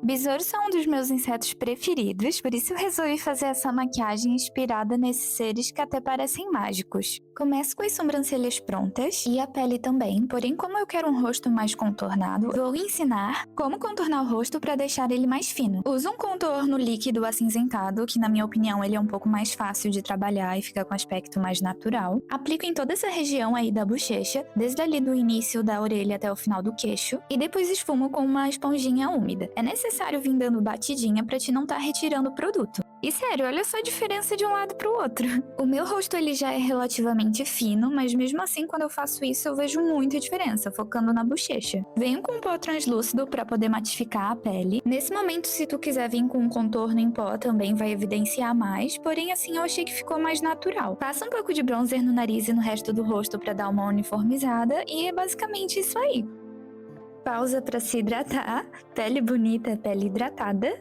Besouros são um dos meus insetos preferidos, por isso eu resolvi fazer essa maquiagem inspirada nesses seres que até parecem mágicos. Começo com as sobrancelhas prontas e a pele também, porém como eu quero um rosto mais contornado, vou ensinar como contornar o rosto para deixar ele mais fino. Uso um contorno líquido acinzentado, que na minha opinião ele é um pouco mais fácil de trabalhar e fica com aspecto mais natural. Aplico em toda essa região aí da bochecha, desde ali do início da orelha até o final do queixo, e depois esfumo com uma esponjinha úmida. É necessário vir dando batidinha pra te não tá retirando o produto. E sério, olha só a diferença de um lado pro outro. O meu rosto ele já é relativamente fino, mas mesmo assim quando eu faço isso eu vejo muita diferença, focando na bochecha. Venho com um pó translúcido pra poder matificar a pele. Nesse momento, se tu quiser vir com um contorno em pó, também vai evidenciar mais, porém assim eu achei que ficou mais natural. Passa um pouco de bronzer no nariz e no resto do rosto pra dar uma uniformizada e é basicamente isso aí. Pausa pra se hidratar, pele bonita, pele hidratada.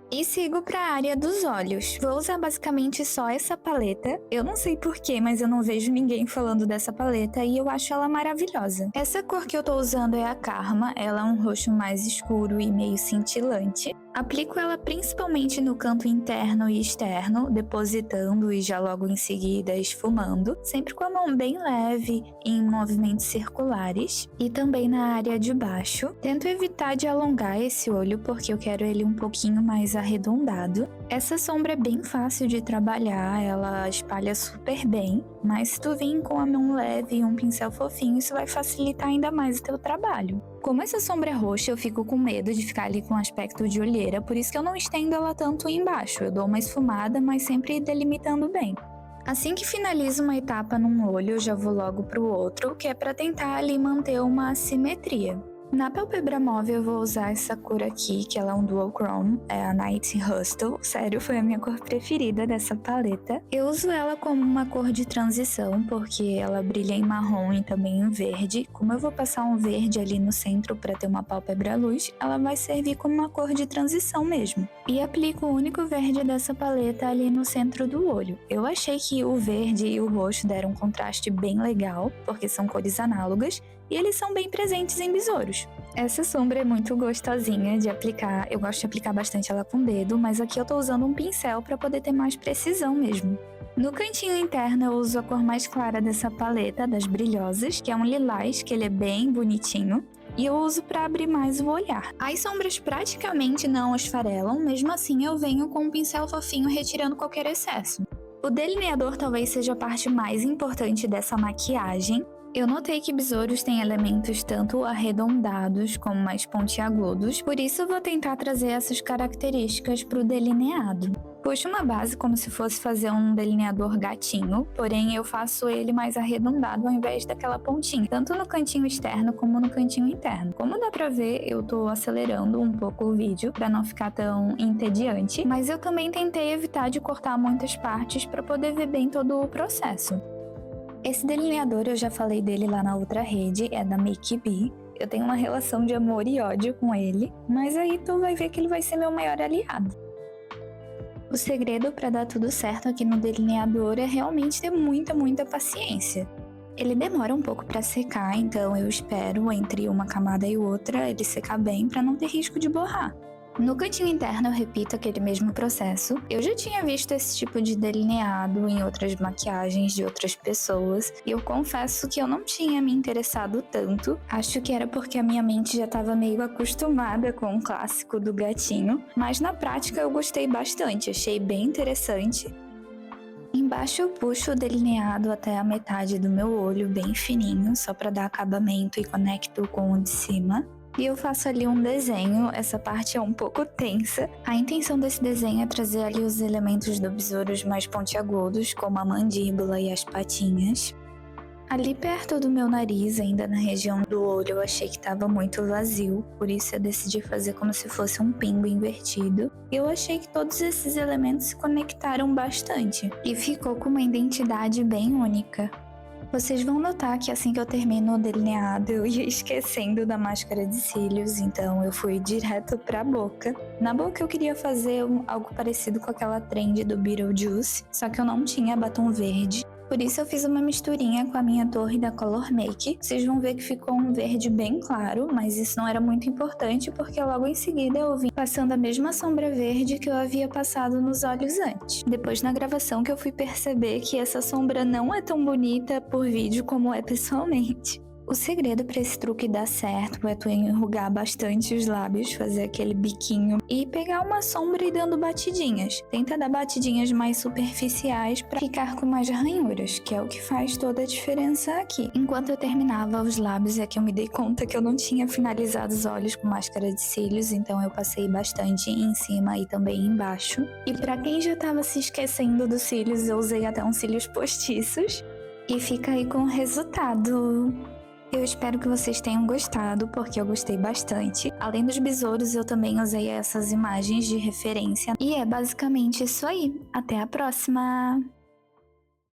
E sigo para a área dos olhos. Vou usar basicamente só essa paleta. Eu não sei porquê, mas eu não vejo ninguém falando dessa paleta e eu acho ela maravilhosa. Essa cor que eu tô usando é a Karma. Ela é um roxo mais escuro e meio cintilante. Aplico ela principalmente no canto interno e externo, depositando e já logo em seguida esfumando, sempre com a mão bem leve em movimentos circulares, e também na área de baixo. Tento evitar de alongar esse olho porque eu quero ele um pouquinho mais arredondado. Essa sombra é bem fácil de trabalhar, ela espalha super bem, mas se tu vir com a mão leve e um pincel fofinho, isso vai facilitar ainda mais o teu trabalho. Como essa sombra é roxa, eu fico com medo de ficar ali com aspecto de olheira, por isso que eu não estendo ela tanto embaixo. Eu dou uma esfumada, mas sempre delimitando bem. Assim que finalizo uma etapa num olho, eu já vou logo pro outro, que é para tentar ali manter uma assimetria. Na pálpebra móvel eu vou usar essa cor aqui, que ela é um dual chrome, é a Night Hustle. Sério, foi a minha cor preferida dessa paleta. Eu uso ela como uma cor de transição, porque ela brilha em marrom e também em verde. Como eu vou passar um verde ali no centro para ter uma pálpebra luz, ela vai servir como uma cor de transição mesmo. E aplico o único verde dessa paleta ali no centro do olho. Eu achei que o verde e o roxo deram um contraste bem legal, porque são cores análogas, e eles são bem presentes em besouros. Essa sombra é muito gostosinha de aplicar, eu gosto de aplicar bastante ela com o dedo, mas aqui eu tô usando um pincel para poder ter mais precisão mesmo. No cantinho interno eu uso a cor mais clara dessa paleta, das brilhosas, que é um lilás, que ele é bem bonitinho, e eu uso para abrir mais o olhar. As sombras praticamente não esfarelam, mesmo assim eu venho com um pincel fofinho retirando qualquer excesso. O delineador talvez seja a parte mais importante dessa maquiagem. Eu notei que besouros têm elementos tanto arredondados como mais pontiagudos, por isso eu vou tentar trazer essas características para o delineado. Puxo uma base como se fosse fazer um delineador gatinho, porém eu faço ele mais arredondado ao invés daquela pontinha, tanto no cantinho externo como no cantinho interno. Como dá pra ver, eu tô acelerando um pouco o vídeo para não ficar tão entediante, mas eu também tentei evitar de cortar muitas partes para poder ver bem todo o processo. Esse delineador, eu já falei dele lá na outra rede, é da Make Be. Eu tenho uma relação de amor e ódio com ele, mas aí tu vai ver que ele vai ser meu maior aliado. O segredo para dar tudo certo aqui no delineador é realmente ter muita paciência. Ele demora um pouco para secar, então eu espero entre uma camada e outra ele secar bem para não ter risco de borrar. No cantinho interno eu repito aquele mesmo processo. Eu já tinha visto esse tipo de delineado em outras maquiagens de outras pessoas e eu confesso que eu não tinha me interessado tanto. Acho que era porque a minha mente já estava meio acostumada com o clássico do gatinho, mas na prática eu gostei bastante, achei bem interessante. Embaixo eu puxo o delineado até a metade do meu olho, bem fininho, só para dar acabamento e conecto com o de cima. E eu faço ali um desenho, essa parte é um pouco tensa. A intenção desse desenho é trazer ali os elementos do besouros mais pontiagudos, como a mandíbula e as patinhas. Ali perto do meu nariz, ainda na região do olho, eu achei que estava muito vazio, por isso eu decidi fazer como se fosse um pingo invertido. E eu achei que todos esses elementos se conectaram bastante, e ficou com uma identidade bem única. Vocês vão notar que assim que eu termino o delineado, eu ia esquecendo da máscara de cílios, então eu fui direto pra boca. Na boca eu queria fazer algo parecido com aquela trend do Beetlejuice, só que eu não tinha batom verde. Por isso eu fiz uma misturinha com a minha torre da Color Make. Vocês vão ver que ficou um verde bem claro, mas isso não era muito importante porque logo em seguida eu vim passando a mesma sombra verde que eu havia passado nos olhos antes. Depois na gravação que eu fui perceber que essa sombra não é tão bonita por vídeo como é pessoalmente. O segredo para esse truque dar certo é tu enrugar bastante os lábios, fazer aquele biquinho e pegar uma sombra e dando batidinhas. Tenta dar batidinhas mais superficiais para ficar com mais ranhuras, que é o que faz toda a diferença aqui. Enquanto eu terminava os lábios é que eu me dei conta que eu não tinha finalizado os olhos com máscara de cílios, então eu passei bastante em cima e também embaixo. E para quem já estava se esquecendo dos cílios, eu usei até uns cílios postiços. E fica aí com o resultado. Eu espero que vocês tenham gostado, porque eu gostei bastante. Além dos besouros, eu também usei essas imagens de referência. E é basicamente isso aí. Até a próxima!